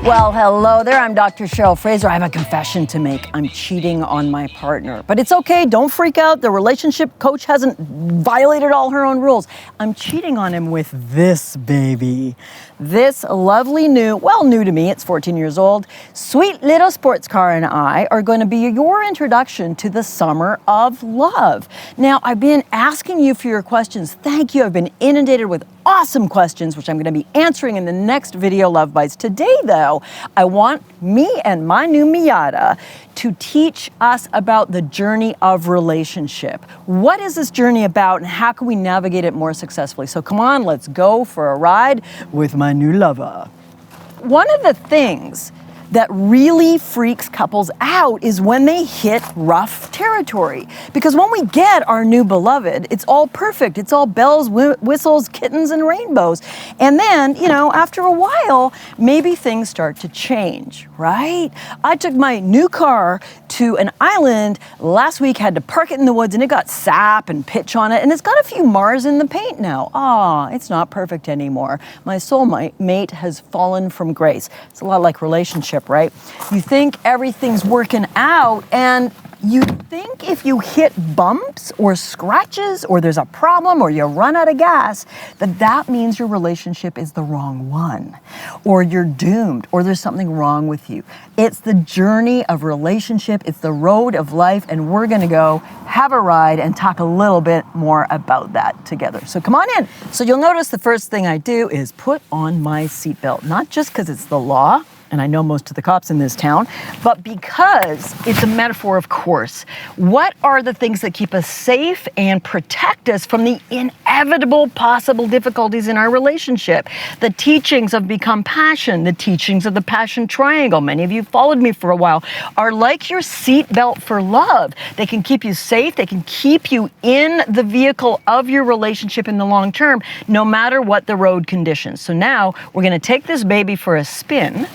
Well, hello there. I'm Dr. Cheryl Fraser. I have a confession to make. I'm cheating on my partner. But it's okay. Don't freak out. The relationship coach hasn't violated all her own rules. I'm cheating on him with this baby. This lovely new to me, it's 14 years old, sweet little sports car and I are going to be your introduction to the summer of love. Now, I've been asking you for your questions. Thank you. I've been inundated with awesome questions, which I'm going to be answering in the next video, LoveBytes. Today, though, I want me and my new Miata to teach us about the journey of relationship. What is this journey about and how can we navigate it more successfully? So come on, let's go for a ride with my new lover. One of the things that really freaks couples out is when they hit rough territory. Because when we get our new beloved, it's all perfect. It's all bells, whistles, kittens, and rainbows. And then, after a while, maybe things start to change, right? I took my new car to an island last week, had to park it in the woods, and it got sap and pitch on it, and it's got a few Mars in the paint now. It's not perfect anymore. My soulmate has fallen from grace. It's a lot like relationship, right? You think everything's working out, and you think if you hit bumps or scratches or there's a problem or you run out of gas, that means your relationship is the wrong one, or you're doomed, or there's something wrong with you. It's the journey of relationship. It's the road of life, and we're going to go have a ride and talk a little bit more about that together. So come on in. So you'll notice the first thing I do is put on my seatbelt, not just because it's the law, and I know most of the cops in this town, but because it's a metaphor, of course. What are the things that keep us safe and protect us from the inevitable possible difficulties in our relationship? The teachings of Become Passion, the teachings of the Passion Triangle, many of you followed me for a while, are like your seatbelt for love. They can keep you safe, they can keep you in the vehicle of your relationship in the long term, no matter what the road conditions. So now we're gonna take this baby for a spin,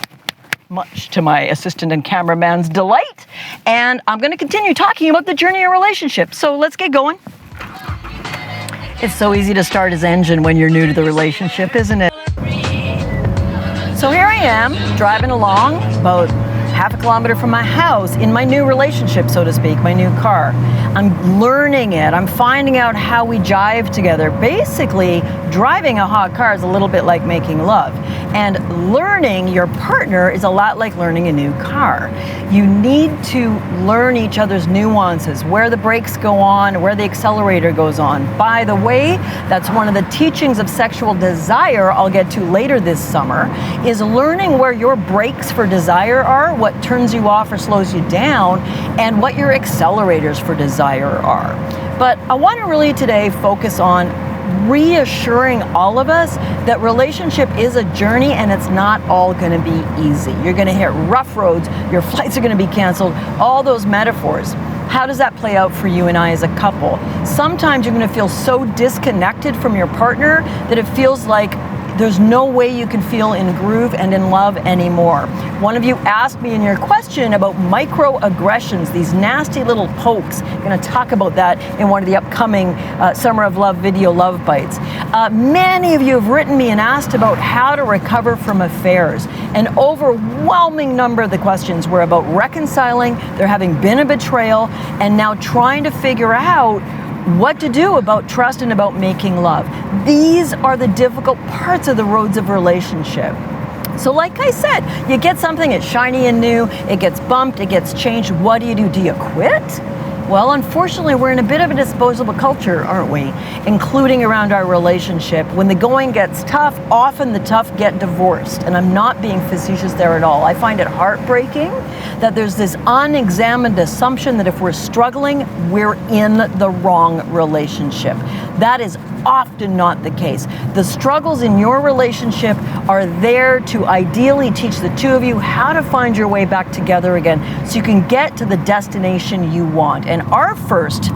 much to my assistant and cameraman's delight. And I'm going to continue talking about the journey of relationship. So let's get going. It's so easy to start his engine when you're new to the relationship, isn't it? So here I am, driving along about half a kilometer from my house in my new relationship, so to speak, my new car. I'm learning it. I'm finding out how we jive together. Basically, driving a hot car is a little bit like making love. And learning your partner is a lot like learning a new car. You need to learn each other's nuances, where the brakes go on, where the accelerator goes on. By the way, that's one of the teachings of sexual desire I'll get to later this summer, is learning where your brakes for desire are, what turns you off or slows you down, and what your accelerators for desire are. But I want to really today focus on reassuring all of us that relationship is a journey and it's not all going to be easy. You're going to hit rough roads, your flights are going to be canceled, all those metaphors. How does that play out for you and I as a couple? Sometimes you're going to feel so disconnected from your partner that it feels like there's no way you can feel in groove and in love anymore. One of you asked me in your question about microaggressions, these nasty little pokes. I'm going to talk about that in one of the upcoming Summer of Love video, LoveBytes. Many of you have written me and asked about how to recover from affairs. An overwhelming number of the questions were about reconciling, there having been a betrayal, and now trying to figure out what to do about trust and about making love. These are the difficult parts of the roads of relationship. So like I said, you get something, it's shiny and new, it gets bumped, it gets changed. What do? Do you quit? Well, unfortunately, we're in a bit of a disposable culture, aren't we? Including around our relationship. When the going gets tough, often the tough get divorced. And I'm not being facetious there at all. I find it heartbreaking that there's this unexamined assumption that if we're struggling, we're in the wrong relationship. That is often not the case. The struggles in your relationship are there to ideally teach the two of you how to find your way back together again so you can get to the destination you want. And our first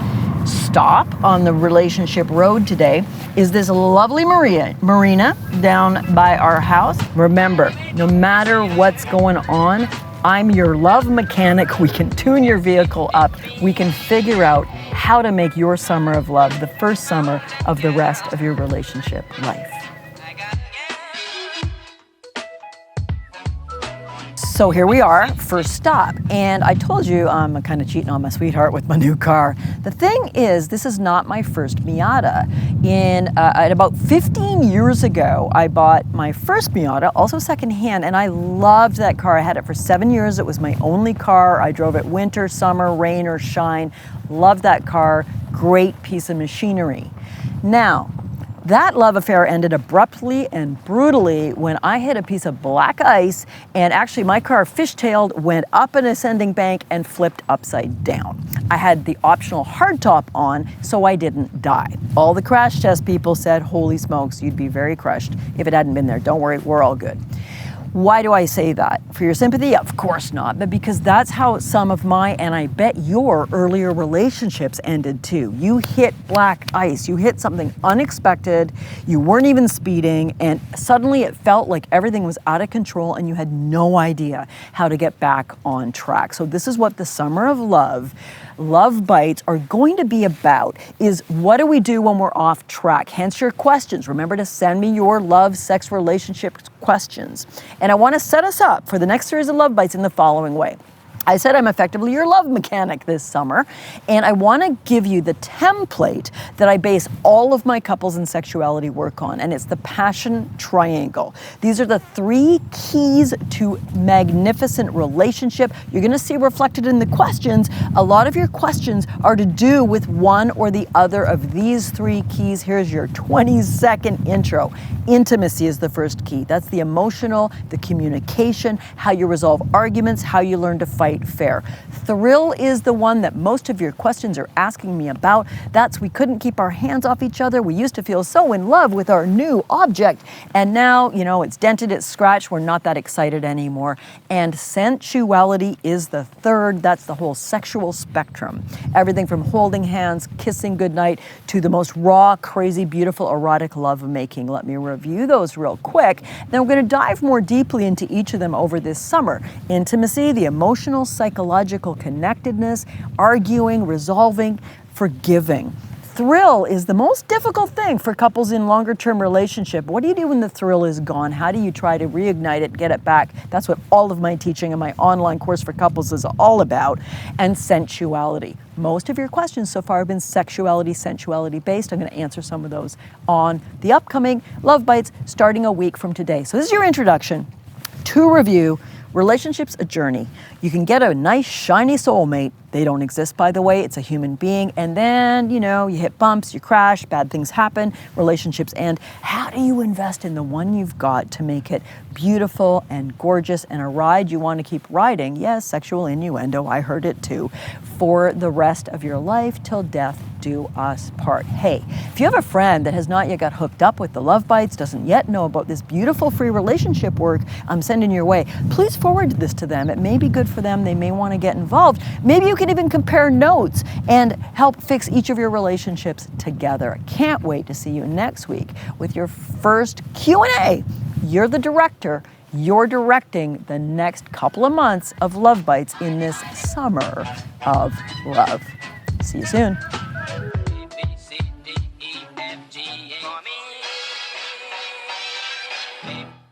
stop on the relationship road today is this lovely marina down by our house. Remember, no matter what's going on, I'm your love mechanic. We can tune your vehicle up. We can figure out how to make your summer of love the first summer of the rest of your relationship life. So here we are, first stop. And I told you I'm kind of cheating on my sweetheart with my new car. The thing is, this is not my first Miata. At about 15 years ago, I bought my first Miata, also secondhand, and I loved that car. I had it for 7 years. It was my only car. I drove it winter, summer, rain or shine. Loved that car. Great piece of machinery. Now, that love affair ended abruptly and brutally when I hit a piece of black ice, and actually my car fishtailed, went up an ascending bank and flipped upside down. I had the optional hardtop on, so I didn't die. All the crash test people said, holy smokes, you'd be very crushed if it hadn't been there. Don't worry, we're all good. Why do I say that? For your sympathy? Of course not, but because that's how some of my, and I bet your earlier relationships ended too. You hit black ice, you hit something unexpected, you weren't even speeding, and suddenly it felt like everything was out of control and you had no idea how to get back on track. So this is what the summer of LoveBytes are going to be about, is what do we do when we're off track? Hence your questions. Remember to send me your love, sex, relationship questions. And I want to set us up for the next series of LoveBytes in the following way. I said I'm effectively your love mechanic this summer, and I want to give you the template that I base all of my couples and sexuality work on, and it's the passion triangle. These are the 3 keys to magnificent relationship. You're going to see reflected in the questions. A lot of your questions are to do with one or the other of these 3 keys. Here's your 20-second intro. Intimacy is the first key. That's the emotional, the communication, how you resolve arguments, how you learn to fight fair. Thrill is the one that most of your questions are asking me about. That's we couldn't keep our hands off each other. We used to feel so in love with our new object. And now, it's dented, it's scratched. We're not that excited anymore. And sensuality is the third. That's the whole sexual spectrum. Everything from holding hands, kissing goodnight, to the most raw, crazy, beautiful, erotic lovemaking. Let me review those real quick. Then we're going to dive more deeply into each of them over this summer. Intimacy, the emotional, psychological connectedness, arguing, resolving, forgiving. Thrill is the most difficult thing for couples in longer-term relationship. What do you do when the thrill is gone? How do you try to reignite it, get it back? That's what all of my teaching and my online course for couples is all about. And sensuality. Most of your questions so far have been sexuality, sensuality based. I'm going to answer some of those on the upcoming LoveBytes starting a week from today. So this is your introduction to review. Relationship's a journey. You can get a nice, shiny soulmate. They don't exist, by the way. It's a human being. And then, you hit bumps, you crash, bad things happen, relationships end. How do you invest in the one you've got to make it beautiful and gorgeous and a ride you want to keep riding? Yes, sexual innuendo, I heard it too. For the rest of your life till death do us part. Hey, if you have a friend that has not yet got hooked up with the LoveBytes, doesn't yet know about this beautiful free relationship work I'm sending your way, please forward this to them. It may be good for them. They may want to get involved. Maybe you can even compare notes and help fix each of your relationships together. I can't wait to see you next week with your first Q&A. You're the director. You're directing the next couple of months of LoveBytes in this summer of love. See you soon.